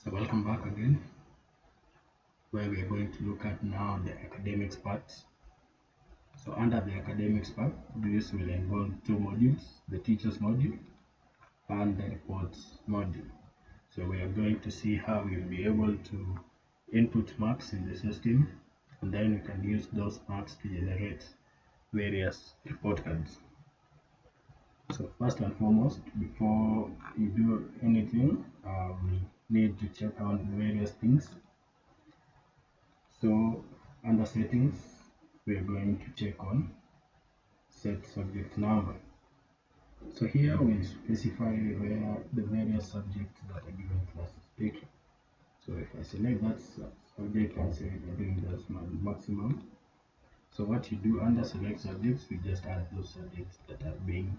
So welcome back again, where we are going to look at now the academics part. So under the academics part, this will involve two modules, the teachers module and the reports module. So we are going to see how you'll be able to input marks in the system, and then you can use those marks to generate various report cards. So first and foremost, before you do anything, we need to check out various things. So under settings, we are going to check on set subject number. So here we specify where the various subjects that a given class is taking. So if I select that subject and say I think that's my maximum. So what you do under select subjects, we just add those subjects that are being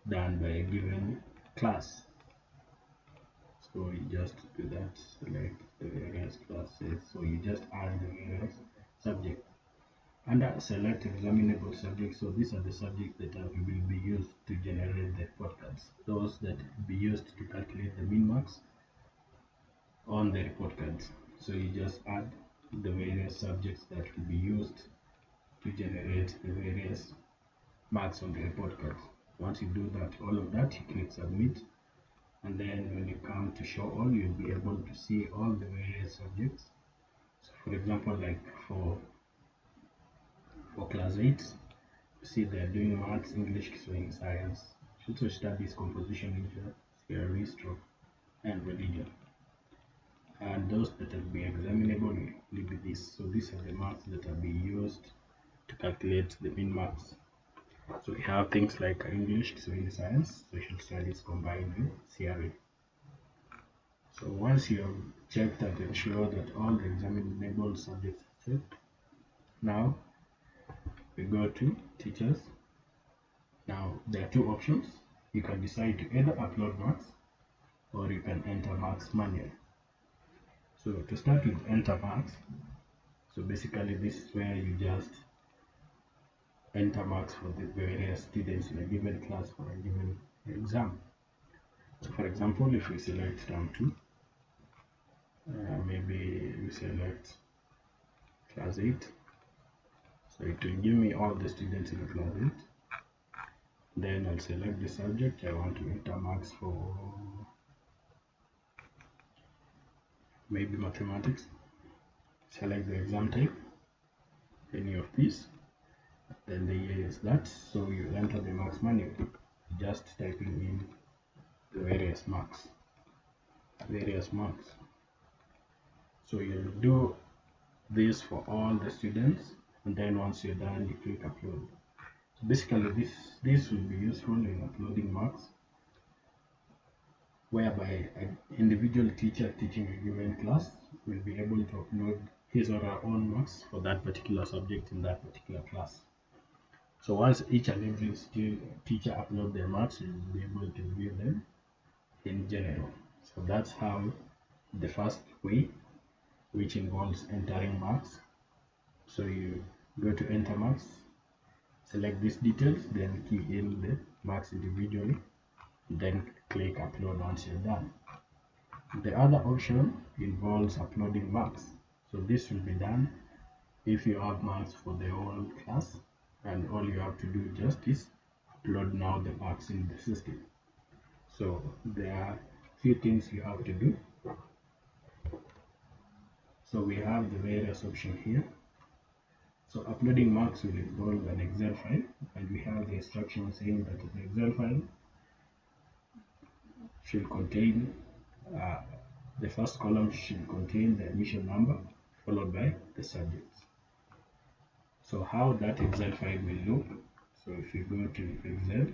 done by a given class. So you just do that, select the various classes. So you just add the various subjects. Under select examinable subjects, so these are the subjects that will be used to generate the report cards. Those that will be used to calculate the min marks on the report cards. So you just add the various subjects that will be used to generate the various marks on the report cards. Once you do that, all of that, you click submit, and then when you come to show all, you'll be able to see all the various subjects. So for example, like for class 8, you see they're doing maths, English, Swing, science, social studies, composition, literature, theory, stroke, and religion. And those that will be examinable will be this. So these are the marks that will be used to calculate the min marks. So we have things like English, Swing, science, social studies combined with theory. So once you have checked and ensure that all the examinable subjects are checked, now we go to teachers. Now there are two options. You can decide to either upload marks or you can enter marks manually. So to start with enter marks, so basically this is where you just enter marks for the various students in a given class for a given exam. So for example, if we select term 2, maybe we select class 8, so it will give me all the students in class 8. Then I'll select the subject I want to enter marks for, maybe mathematics. Select the exam type, any of these, then the year is that. So you enter the marks manually, just typing in the various marks. So you'll do this for all the students, and then once you're done, you click upload. So basically, this will be useful in uploading marks, whereby an individual teacher teaching a given class will be able to upload his or her own marks for that particular subject in that particular class. So once each and every teacher upload their marks, you will be able to view them in general. So that's how the first way, which involves entering marks. So you go to enter marks, select these details, then key in the marks individually, then click upload once you're done. The other option involves uploading marks. So this will be done if you have marks for the whole class, and all you have to do just is upload now the marks in the system. So there are few things you have to do. So we have the various options here. So uploading marks will involve an Excel file, and we have the instruction saying that the Excel file should contain, the first column should contain the admission number followed by the subjects. So how that Excel file will look, so if you go to Excel,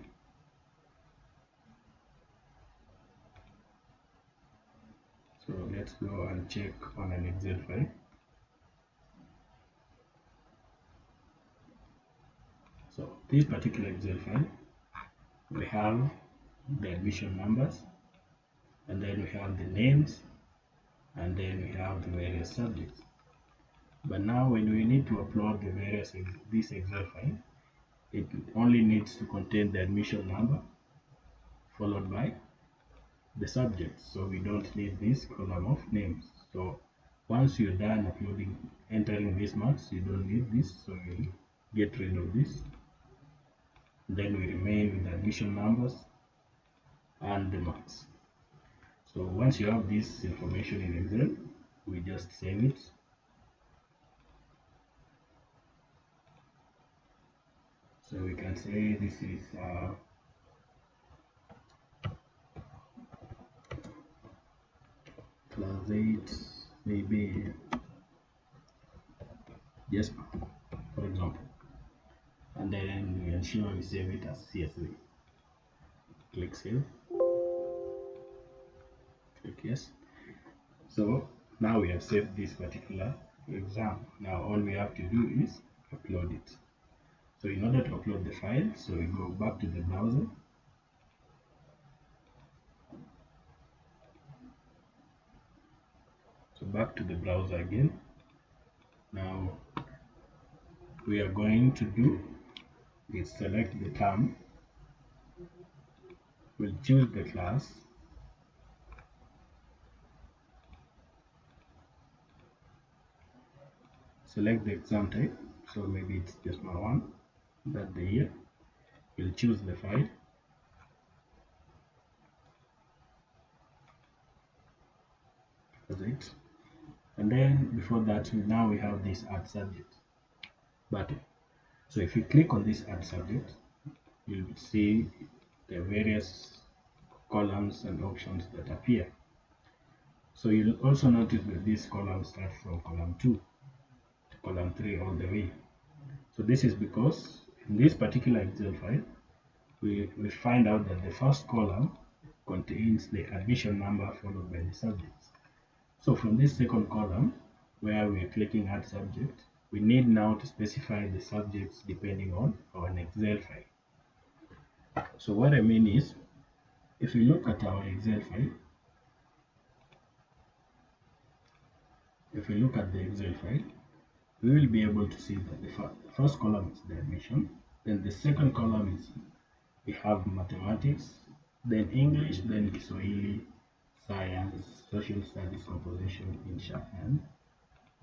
so let's go and check on an Excel file. So this particular Excel file, we have the admission numbers, and then we have the names, and then we have the various subjects. But now when we need to upload the various this Excel file, it only needs to contain the admission number followed by the subject, so we don't need this column of names. So once you're done uploading, entering these marks, you don't need this, so we'll get rid of this. Then we remain with the admission numbers and the marks. So once you have this information in Excel, we just save it. So we can say this is class 8, maybe yes, for example, and then we ensure we save it as CSV. Click save, click yes. So now we have saved this particular exam. Now all we have to do is upload it. So in order to upload the file, so we go back to the browser. So back to the browser again. Now we are going to do is select the term. We'll choose the class. Select the exam type. So maybe it's Decimal 1. That's the year. We'll choose the file. That's it. And then before that, now we have this add subject button. So if you click on this add subject, you'll see the various columns and options that appear. So you'll also notice that these columns start from column 2 to column 3 all the way. So this is because in this particular Excel file, we find out that the first column contains the admission number followed by the subjects. So from this second column, where we are clicking add subject, we need now to specify the subjects depending on our Excel file. So what I mean is, if you look at our Excel file, we will be able to see that the first column is the admission, then the second column is we have mathematics, then English, then Kiswahili, science, social studies, composition, Insha, and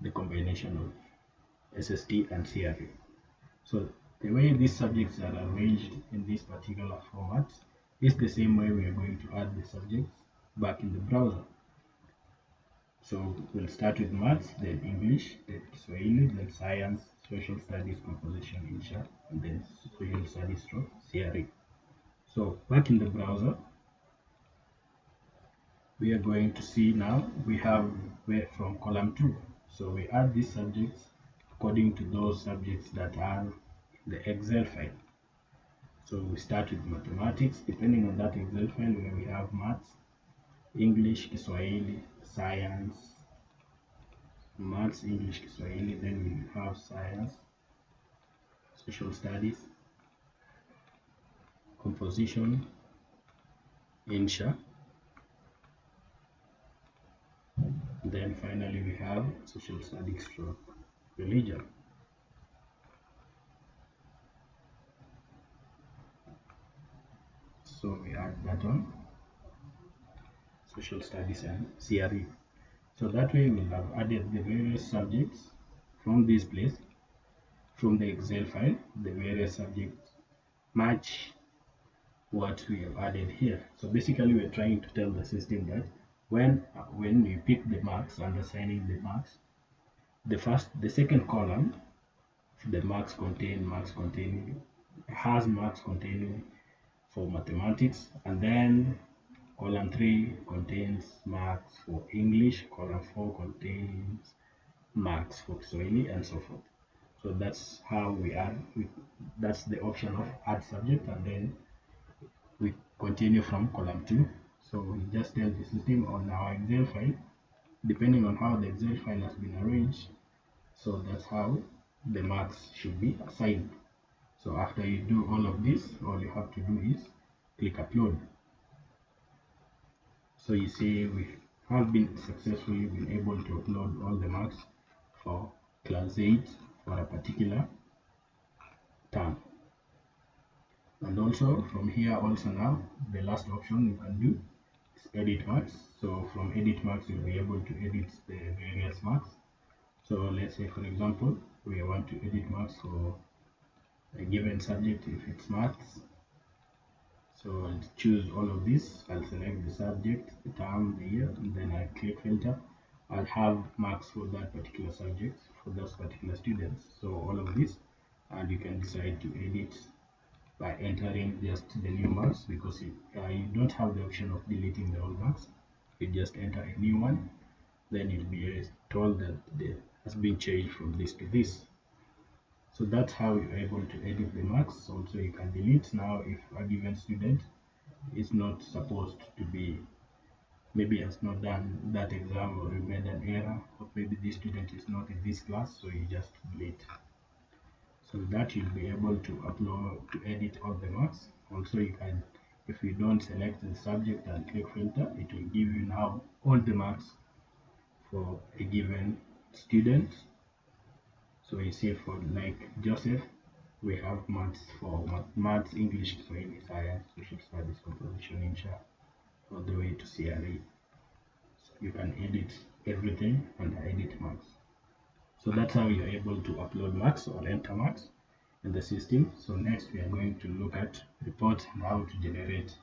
the combination of SST and CRE. So the way these subjects are arranged in this particular format is the same way we are going to add the subjects back in the browser. So we'll start with maths, then English, then Swahili, then science, social studies, composition, Insha, and then social studies stroke CRE. So back in the browser, we are going to see now we have from column 2. So we add these subjects according to those subjects that are in the Excel file. So we start with mathematics, depending on that Excel file where we have maths, English, Kiswahili, science, maths, English, Kiswahili, then we have science, social studies, composition, Insha. Then finally we have social studies stroke religion. So we add that on social studies and CRE. So that way we'll have added the various subjects from this place, from the Excel file, the various subjects match what we have added here. So basically we're trying to tell the system that when you pick the marks and assigning the marks, the second column, the marks containing has marks containing for mathematics, and then column 3 contains marks for English, column 4 contains marks for Swahili, and so forth. So that's how we add, that's the option of add subject, and then we continue from column 2. So we just tell the system on our Excel file, depending on how the Excel file has been arranged, so that's how the marks should be assigned. So after you do all of this, all you have to do is click upload. So you see we have been successfully been able to upload all the marks for class 8 for a particular term. And also from here also now, the last option you can do edit marks. So from edit marks, you'll be able to edit the various marks. So let's say, for example, we want to edit marks for a given subject if it's maths. So I'll choose all of this. I'll select the subject, the term, the year, and then I click filter. I'll have marks for that particular subject, for those particular students. So all of this, and you can decide to edit by entering just the new marks, because you don't have the option of deleting the old marks. You just enter a new one, then you'll be told that it has been changed from this to this. So that's how you're able to edit the marks. Also, you can delete now if a given student is not supposed to be, maybe has not done that exam, or you made an error, or maybe this student is not in this class, so you just delete. So that you'll be able to upload, to edit all the marks. Also, you can, if you don't select the subject and click filter, it will give you now all the marks for a given student. So you see, for like Joseph, we have maths for maths, English, Swahili, science, social studies, composition, Insha, all the way to CRE. So you can edit everything and edit marks. So that's how you're able to upload marks or enter marks in the system. So next we are going to look at reports and how to generate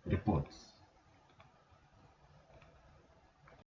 reports.